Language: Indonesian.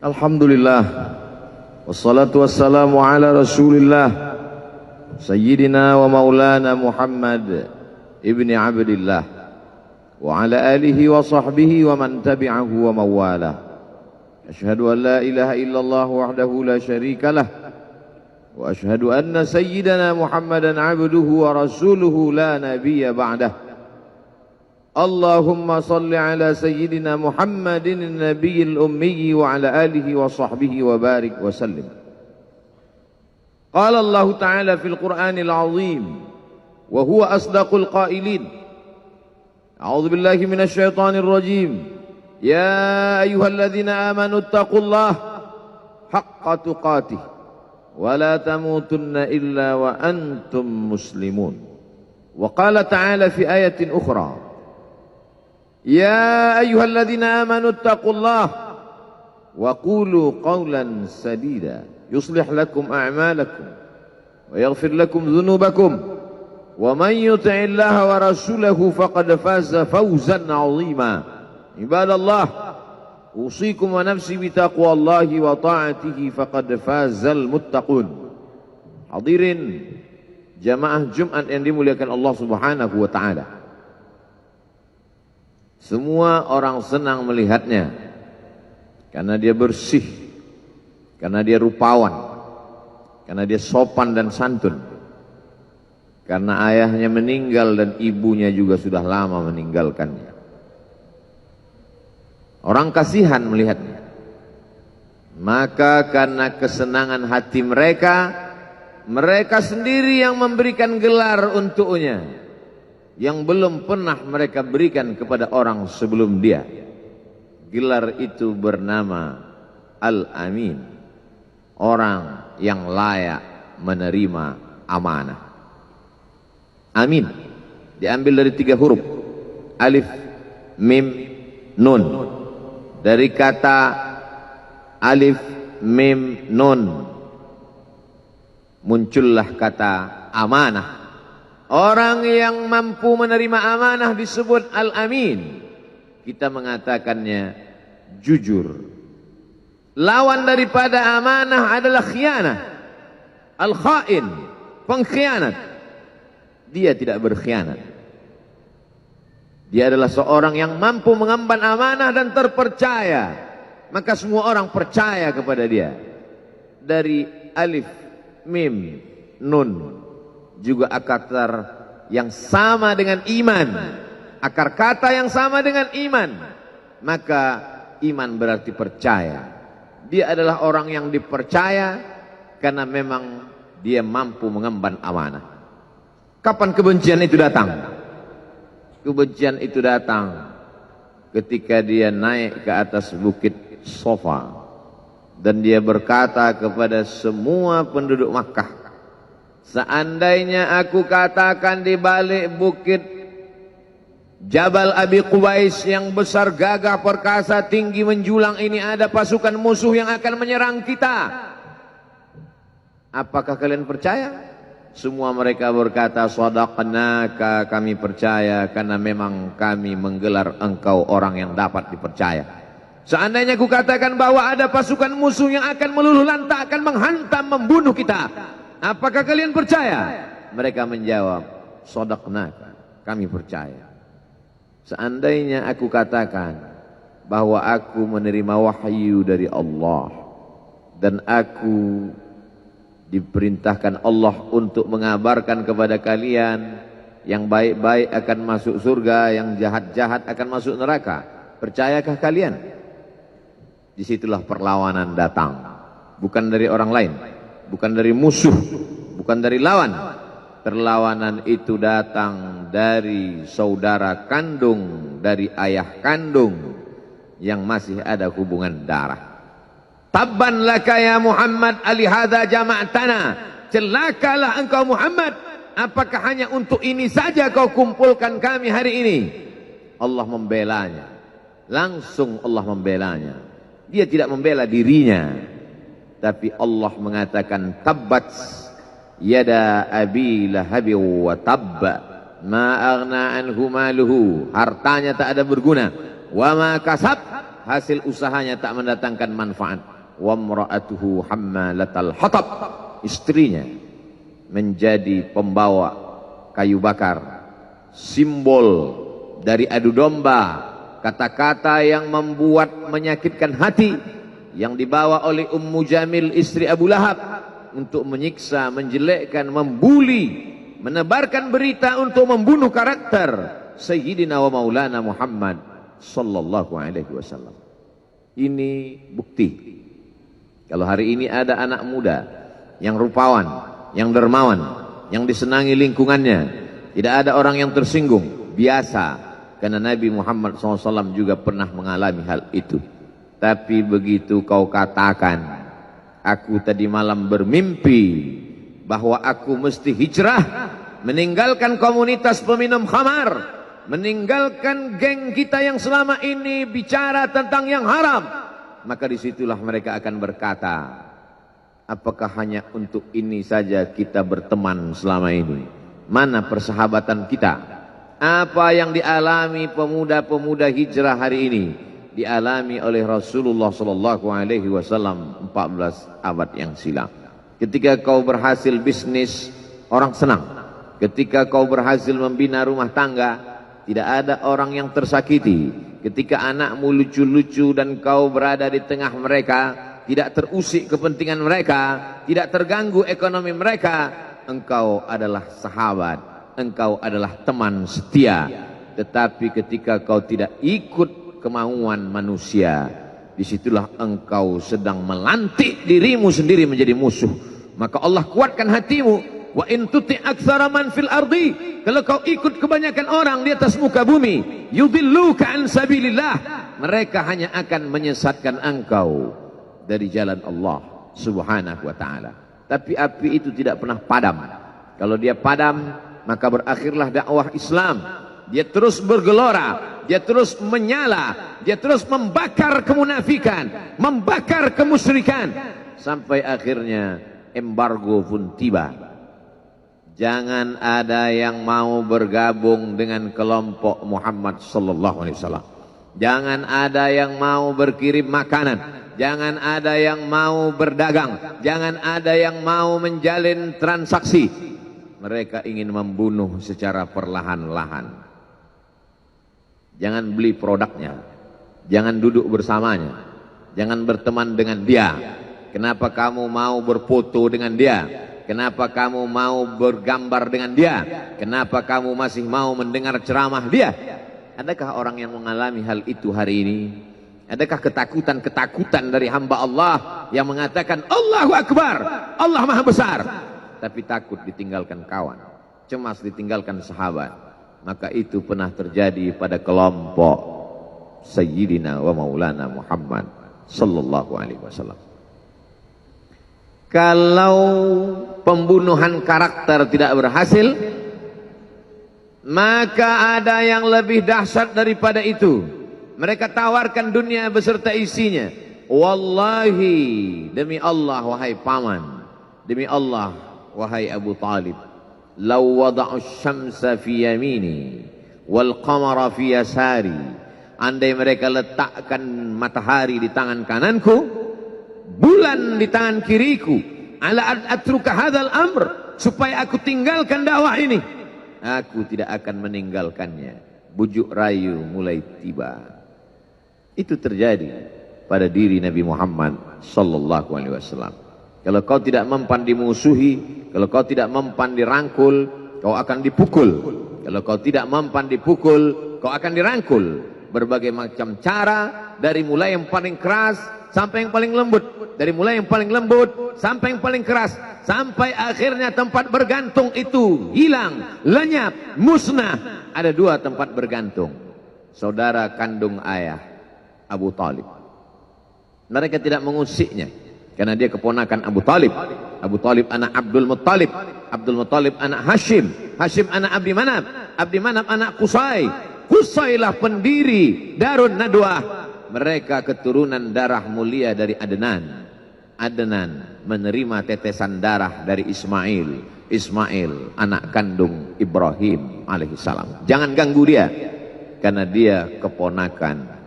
Alhamdulillah, wassalatu wassalamu ala rasulillah Sayyidina wa maulana Muhammad ibni Abdillah wa ala alihi wa sahbihi wa man tabi'ahu wa mawalah. Ashhadu an la ilaha illallah wahdahu la syarika lah wa ashhadu anna sayyidana Muhammadan abduhu wa rasuluhu la nabiyya ba'dah. Allahumma salli ala sayyidina Muhammadin nabiyil ummi wa ala alihi wa sahbihi wa barik wa sallim. Qala Allah Ta'ala fil Qur'anil azim wa huwa asdaqul qailin. A'udzu billahi minasy syaithanir rajim. Ya ayyuhalladzina amanu taqullaha haqqa tuqatih wa la tamutunna illa wa antum muslimun. Wa qala ta'ala fi ayatin ukhra. Ya ayyuhalladzina amanu taqullaha wa qulu qawlan sadida yuslih lakum a'malakum wa yaghfir lakum dhunubakum wa man yuti'illaha wa rasulahu faqad faza fawzan 'azima. Ibadallah, usikum wa nafsi bi taqwallahi wa ta'atihi faqad fazal muttaqun. Hadirin jamaah Jumat yang dimuliakan Allah Subhanahu wa taala. Semua orang senang melihatnya karena dia bersih, karena dia rupawan, karena dia sopan dan santun, karena ayahnya meninggal dan ibunya juga sudah lama meninggalkannya. Orang kasihan melihatnya. Maka karena kesenangan hati mereka, mereka sendiri yang memberikan gelar untuknya yang belum pernah mereka berikan kepada orang sebelum dia. Gelar itu bernama Al-Amin, orang yang layak menerima amanah. Amin diambil dari 3 huruf, alif, mim, nun. Dari kata alif, mim, nun muncullah kata amanah. Orang yang mampu menerima amanah disebut Al-Amin. Kita mengatakannya jujur. Lawan daripada amanah adalah khianah. Al-Khain, pengkhianat. Dia tidak berkhianat. Dia adalah seorang yang mampu mengemban amanah dan terpercaya. Maka semua orang percaya kepada dia. Dari alif, mim, nun. Juga akar yang sama dengan iman, akar kata yang sama dengan iman, maka iman berarti percaya. Dia adalah orang yang dipercaya karena memang dia mampu mengemban amanah. Kapan kebencian itu datang? Kebencian itu datang ketika dia naik ke atas bukit Sofa dan dia berkata kepada semua penduduk Makkah, seandainya aku katakan di balik bukit Jabal Abi Qubais yang besar, gagah, perkasa, tinggi, menjulang ini ada pasukan musuh yang akan menyerang kita, apakah kalian percaya? Semua mereka berkata, shadaqnaka, kami percaya karena memang kami menggelar engkau orang yang dapat dipercaya. Seandainya aku katakan bahwa ada pasukan musuh yang akan meluluh lantakkan, menghantam, membunuh kita, apakah kalian percaya? Mereka menjawab, shadaqnaka, kami percaya. Seandainya aku katakan bahwa aku menerima wahyu dari Allah dan aku diperintahkan Allah untuk mengabarkan kepada kalian yang baik-baik akan masuk surga, yang jahat-jahat akan masuk neraka, percayakah kalian? Disitulah perlawanan datang, bukan dari orang lain, bukan dari musuh, bukan dari lawan. Perlawanan itu datang dari saudara kandung, dari ayah kandung yang masih ada hubungan darah. Tabban laka ya Muhammad alihadza jama'tana. Celakalah engkau Muhammad, apakah hanya untuk ini saja kau kumpulkan kami hari ini? Allah membelanya. Langsung Allah membelanya. Dia tidak membela dirinya, tapi Allah mengatakan tabbat yada abi lahabi wa tabba ma aghna anhu maluhu, hartanya tak ada berguna, wa ma kasab, hasil usahanya tak mendatangkan manfaat. Wa imra'atuhu hammalatal hatab, istrinya menjadi pembawa kayu bakar, simbol dari adu domba, kata-kata yang membuat menyakitkan hati yang dibawa oleh Ummu Jamil istri Abu Lahab untuk menyiksa, menjelekkan, membuli, menebarkan berita untuk membunuh karakter Sayyidina wa Maulana Muhammad sallallahu alaihi wasallam. Ini bukti kalau hari ini ada anak muda yang rupawan, yang dermawan, yang disenangi lingkungannya, tidak ada orang yang tersinggung, biasa. Karena Nabi Muhammad SAW juga pernah mengalami hal itu. Tapi begitu kau katakan, aku tadi malam bermimpi bahwa aku mesti hijrah, meninggalkan komunitas peminum khamar, meninggalkan geng kita yang selama ini bicara tentang yang haram, maka disitulah mereka akan berkata, apakah hanya untuk ini saja kita berteman selama ini? Mana persahabatan kita? Apa yang dialami pemuda-pemuda hijrah hari ini dialami oleh Rasulullah sallallahu alaihi wasallam 14 abad yang silam. Ketika kau berhasil bisnis, orang senang. Ketika kau berhasil membina rumah tangga, tidak ada orang yang tersakiti. Ketika anakmu lucu-lucu dan kau berada di tengah mereka, tidak terusik kepentingan mereka, tidak terganggu ekonomi mereka, engkau adalah sahabat. Engkau adalah teman setia. Tetapi ketika kau tidak ikut kemauan manusia, disitulah engkau sedang melantik dirimu sendiri menjadi musuh. Maka Allah kuatkan hatimu. Wa in tuti aktsara man fil ardi, kalau kau ikut kebanyakan orang di atas muka bumi, yudilluka an sabilillah, mereka hanya akan menyesatkan engkau dari jalan Allah subhanahu wa ta'ala. Tapi api itu tidak pernah padam. Kalau dia padam, maka berakhirlah dakwah Islam. Dia terus bergelora, dia terus menyala, dia terus membakar kemunafikan, membakar kemusyrikan, sampai akhirnya embargo pun tiba. Jangan ada yang mau bergabung dengan kelompok Muhammad sallallahu alaihi wasallam. Jangan ada yang mau berkirim makanan, jangan ada yang mau berdagang, jangan ada yang mau menjalin transaksi. Mereka ingin membunuh secara perlahan-lahan. Jangan beli produknya, jangan duduk bersamanya, jangan berteman dengan dia. Kenapa kamu mau berfoto dengan dia? Kenapa kamu mau bergambar dengan dia? Kenapa kamu masih mau mendengar ceramah dia? Adakah orang yang mengalami hal itu hari ini? Adakah ketakutan-ketakutan dari hamba Allah yang mengatakan Allahu Akbar, Allah Maha Besar, tapi takut ditinggalkan kawan, cemas ditinggalkan sahabat? Maka itu pernah terjadi pada kelompok Sayyidina wa Maulana Muhammad sallallahu alaihi wasallam. Kalau pembunuhan karakter tidak berhasil, maka ada yang lebih dahsyat daripada itu. Mereka tawarkan dunia beserta isinya. Wallahi, demi Allah wahai paman, demi Allah wahai Abu Talib, law wada'u syamsa fi yamini wal qamara fi yasari, andai mereka letakkan matahari di tangan kananku, bulan di tangan kiriku, ala atruka hadzal amr, supaya aku tinggalkan dakwah ini, aku tidak akan meninggalkannya. Bujuk rayu mulai tiba. Itu terjadi pada diri Nabi Muhammad sallallahu alaihi wasallam. Kalau kau tidak mempan dimusuhi, kalau kau tidak mempan dirangkul, kau akan dipukul. Kalau kau tidak mempan dipukul, kau akan dirangkul. Berbagai macam cara, dari mulai yang paling keras sampai yang paling lembut, dari mulai yang paling lembut sampai yang paling keras, sampai akhirnya tempat bergantung itu hilang, lenyap, musnah. Ada dua tempat bergantung, saudara kandung ayah Abu Talib. Mereka tidak mengusiknya karena dia keponakan Abu Talib. Abu Talib anak Abdul Muttalib, Abdul Muttalib anak Hashim, Hashim anak Abdi Manaf, Abdi Manaf anak Qusay, Qusaylah pendiri Darun Nadwah. Mereka keturunan darah mulia dari Adnan. Adnan menerima tetesan darah dari Ismail. Ismail anak kandung Ibrahim alaihissalam. Jangan ganggu dia, karena dia keponakan